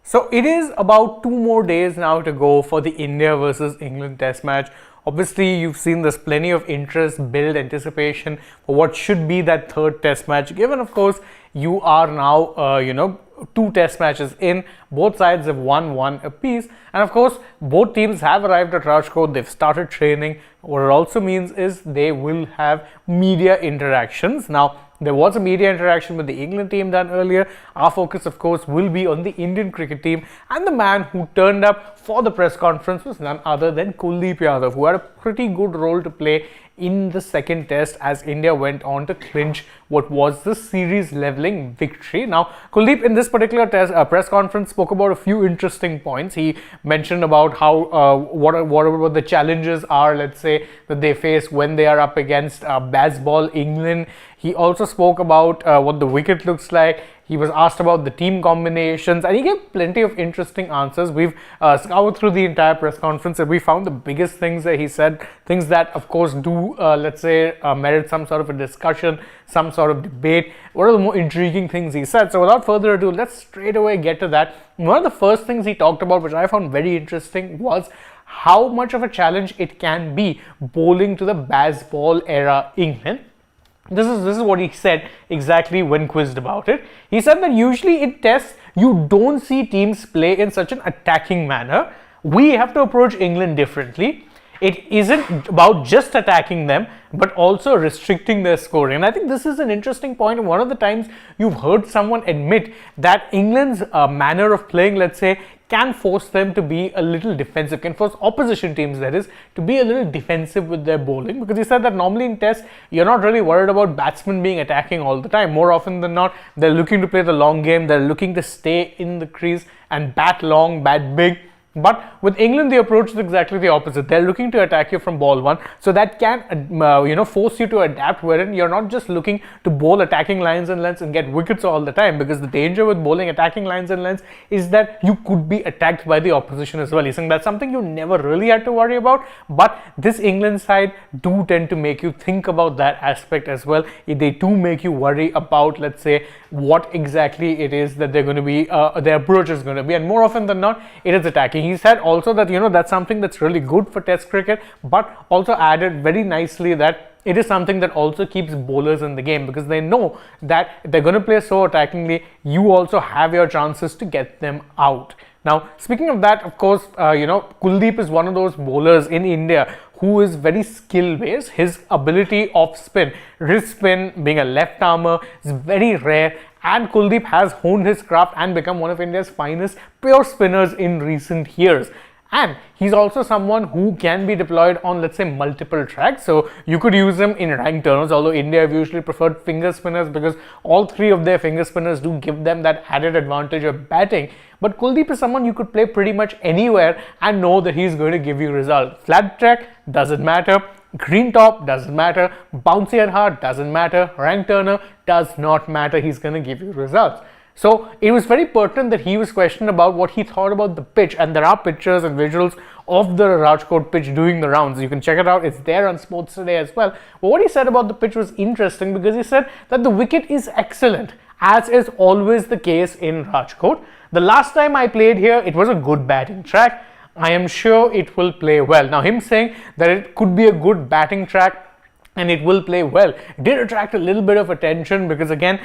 So it is about 2 more days now to go for the India versus England test match. Obviously, you've seen there's plenty of interest, build, anticipation for what should be that third test match. Given, of course, you are now, 2 test matches in. Both sides have won one apiece. And of course, both teams have arrived at Rajkot. They've started training. What it also means is they will have media interactions. Now, there was a media interaction with the England team done earlier. Our focus, of course, will be on the Indian cricket team. And the man who turned up for the press conference was none other than Kuldeep Yadav, who had a pretty good role to play in the second test as India went on to clinch what was the series leveling victory. Now, Kuldeep in this particular press conference spoke about a few interesting points. He mentioned about how what the challenges are, let's say, that they face when they are up against Bazball England. He also spoke about what the wicket looks like. He was asked about the team combinations and he gave plenty of interesting answers. We've scoured through the entire press conference and we found the biggest things that he said, things that of course do, merit some sort of a discussion, some sort of debate. What are the more intriguing things he said? So without further ado, let's straight away get to that. One of the first things he talked about, which I found very interesting, was how much of a challenge it can be bowling to the Bazball era England. This is what he said exactly when quizzed about it. He said that usually in tests, you don't see teams play in such an attacking manner. We have to approach England differently. It isn't about just attacking them, but also restricting their scoring. And I think this is an interesting point. And one of the times you've heard someone admit that England's manner of playing, let's say, can force them to be a little defensive, can force opposition teams, that is, to be a little defensive with their bowling. Because he said that normally in tests, you're not really worried about batsmen being attacking all the time. More often than not, they're looking to play the long game. They're looking to stay in the crease and bat long, bat big. But with England, the approach is exactly the opposite. They're looking to attack you from ball one. So that can, force you to adapt, wherein you're not just looking to bowl attacking lines and lengths and get wickets all the time. Because the danger with bowling attacking lines and lengths is that you could be attacked by the opposition as well. He's saying that's something you never really had to worry about. But this England side do tend to make you think about that aspect as well. They do make you worry about, let's say, what exactly it is that they're going to be, their approach is going to be. And more often than not, it is attacking. He said also that, that's something that's really good for test cricket, but also added very nicely that it is something that also keeps bowlers in the game because they know that if they're going to play so attackingly, you also have your chances to get them out. Now, speaking of that, of course, Kuldeep is one of those bowlers in India who is very skill based. His ability of spin, wrist spin, being a left armer, is very rare. And Kuldeep has honed his craft and become one of India's finest pure spinners in recent years. And he's also someone who can be deployed on, let's say, multiple tracks. So you could use him in rank turners, although India have usually preferred finger spinners because all three of their finger spinners do give them that added advantage of batting. But Kuldeep is someone you could play pretty much anywhere and know that he's going to give you results. Flat track doesn't matter. Green top doesn't matter. Bouncy and hard doesn't matter. Rank turner does not matter. He's going to give you results. So it was very pertinent that he was questioned about what he thought about the pitch, and there are pictures and visuals of the Rajkot pitch doing the rounds. You can check it out. It's there on Sports Today as well. But what he said about the pitch was interesting because he said that the wicket is excellent, as is always the case in Rajkot. The last time I played here, it was a good batting track. I am sure it will play well. Now, him saying that it could be a good batting track and it will play well did attract a little bit of attention because again,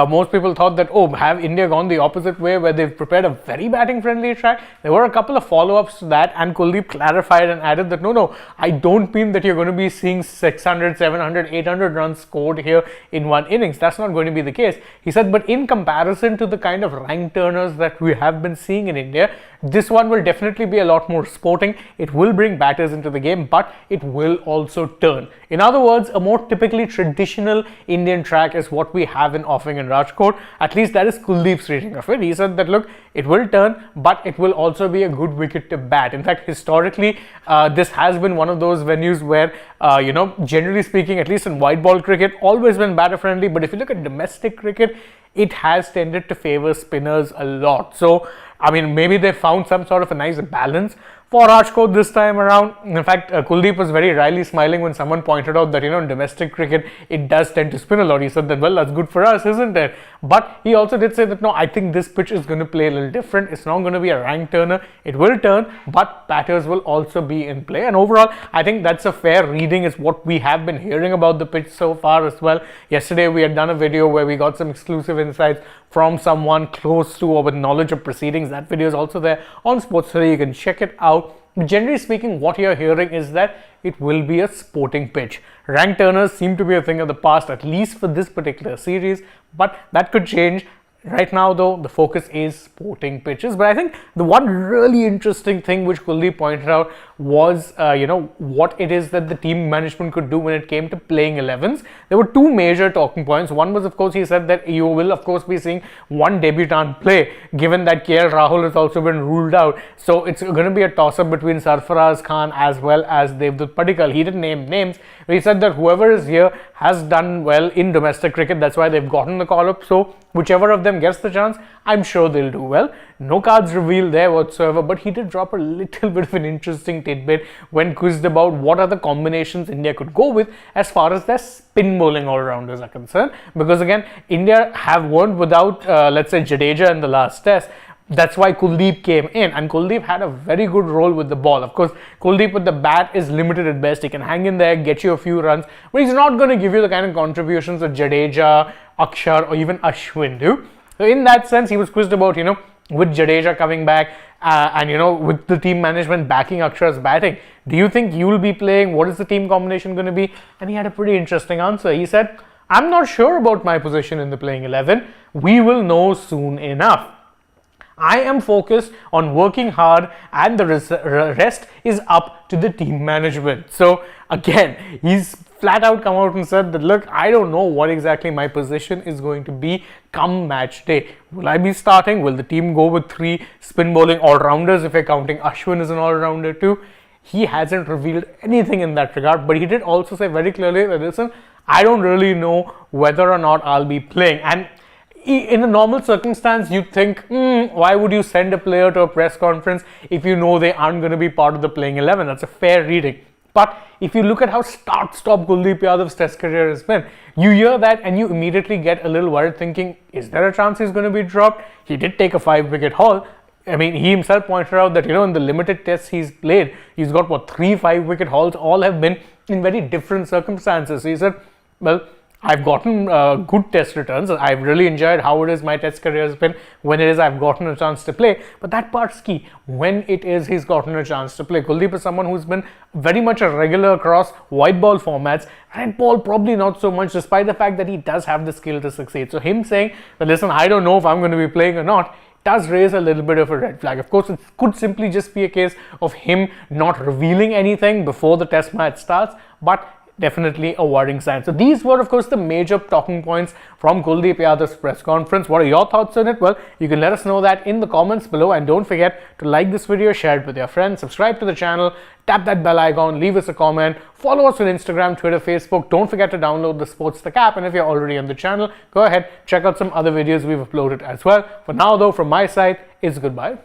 most people thought that, have India gone the opposite way where they've prepared a very batting friendly track? There were a couple of follow-ups to that and Kuldeep clarified and added that no, I don't mean that you're going to be seeing 600, 700, 800 runs scored here in one innings. That's not going to be the case. He said, but in comparison to the kind of rank turners that we have been seeing in India, this one will definitely be a lot more sporting. It will bring batters into the game, but it will also turn. In other words, a more typically traditional Indian track is what we have in offing in Rajkot. At least that is Kuldeep's reading of it. He said that, look, it will turn, but it will also be a good wicket to bat. In fact, historically, this has been one of those venues where, generally speaking, at least in white ball cricket, always been batter friendly. But if you look at domestic cricket, it has tended to favor spinners a lot. So, I mean, maybe they found some sort of a nice balance for Rajkot this time around. In fact, Kuldeep was very wryly smiling when someone pointed out that, in domestic cricket, it does tend to spin a lot. He said that, well, that's good for us, isn't it? But he also did say that, no, I think this pitch is going to play a little different. It's not going to be a rank turner. It will turn, but batters will also be in play. And overall, I think that's a fair reading. It's what we have been hearing about the pitch so far as well. Yesterday, we had done a video where we got some exclusive insights from someone close to or with knowledge of proceedings. That video is also there on Sports3. You can check it out. Generally speaking, what you're hearing is that it will be a sporting pitch. Rank turners seem to be a thing of the past, at least for this particular series, but that could change. Right now, though, the focus is sporting pitches. But I think the one really interesting thing which Kuldeep pointed out was, what it is that the team management could do when it came to playing 11s. There were two major talking points. One was, of course, he said that you will, of course, be seeing one debutant play, given that KL Rahul has also been ruled out. So it's going to be a toss-up between Sarfaraz Khan as well as Devdutt Padikkal. He didn't name names, but he said that whoever is here has done well in domestic cricket. That's why they've gotten the call-up. So whichever of them gets the chance, I'm sure they'll do well. No cards revealed there whatsoever, but he did drop a little bit of an interesting tidbit when quizzed about what other combinations India could go with as far as their spin bowling all-rounders are concerned. Because again, India have weren't without, let's say, Jadeja in the last test. That's why Kuldeep came in, and Kuldeep had a very good role with the ball. Of course, Kuldeep with the bat is limited at best. He can hang in there, get you a few runs, but he's not going to give you the kind of contributions that Jadeja, Akshar, or even Ashwin do. So in that sense, he was quizzed about, with Jadeja coming back and, with the team management backing Akshar's batting, do you think you will be playing? What is the team combination going to be? And he had a pretty interesting answer. He said, I'm not sure about my position in the playing 11. We will know soon enough. I am focused on working hard, and the rest is up to the team management. So again, he's flat out come out and said that, look, I don't know what exactly my position is going to be come match day. Will I be starting? Will the team go with 3 spin bowling all-rounders if you're counting Ashwin as an all-rounder too? He hasn't revealed anything in that regard, but he did also say very clearly that, listen, I don't really know whether or not I'll be playing. And in a normal circumstance, you'd think, why would you send a player to a press conference if you know they aren't going to be part of the playing 11? That's a fair reading. But if you look at how start-stop Kuldeep Yadav's test career has been, you hear that and you immediately get a little worried thinking, is there a chance he's going to be dropped? He did take a 5-wicket haul. I mean, he himself pointed out that, in the limited tests he's played, he's got, 3 5-wicket hauls, all have been in very different circumstances. So he said, well, I've gotten good test returns. I've really enjoyed how it is my test career has been when it is I've gotten a chance to play. But that part's key. When it is he's gotten a chance to play. Kuldeep is someone who's been very much a regular across white ball formats. Red ball probably not so much, despite the fact that he does have the skill to succeed. So him saying, well, listen, I don't know if I'm going to be playing or not, does raise a little bit of a red flag. Of course, it could simply just be a case of him not revealing anything before the test match starts, but definitely a worrying sign. So these were, of course, the major talking points from Kuldeep Yadav's press conference. What are your thoughts on it? Well, you can let us know that in the comments below, and don't forget to like this video, share it with your friends, subscribe to the channel, tap that bell icon, leave us a comment, follow us on Instagram, Twitter, Facebook. Don't forget to download the SportsTak app, and if you're already on the channel, go ahead, check out some other videos we've uploaded as well. For now, though, from my side, it's goodbye.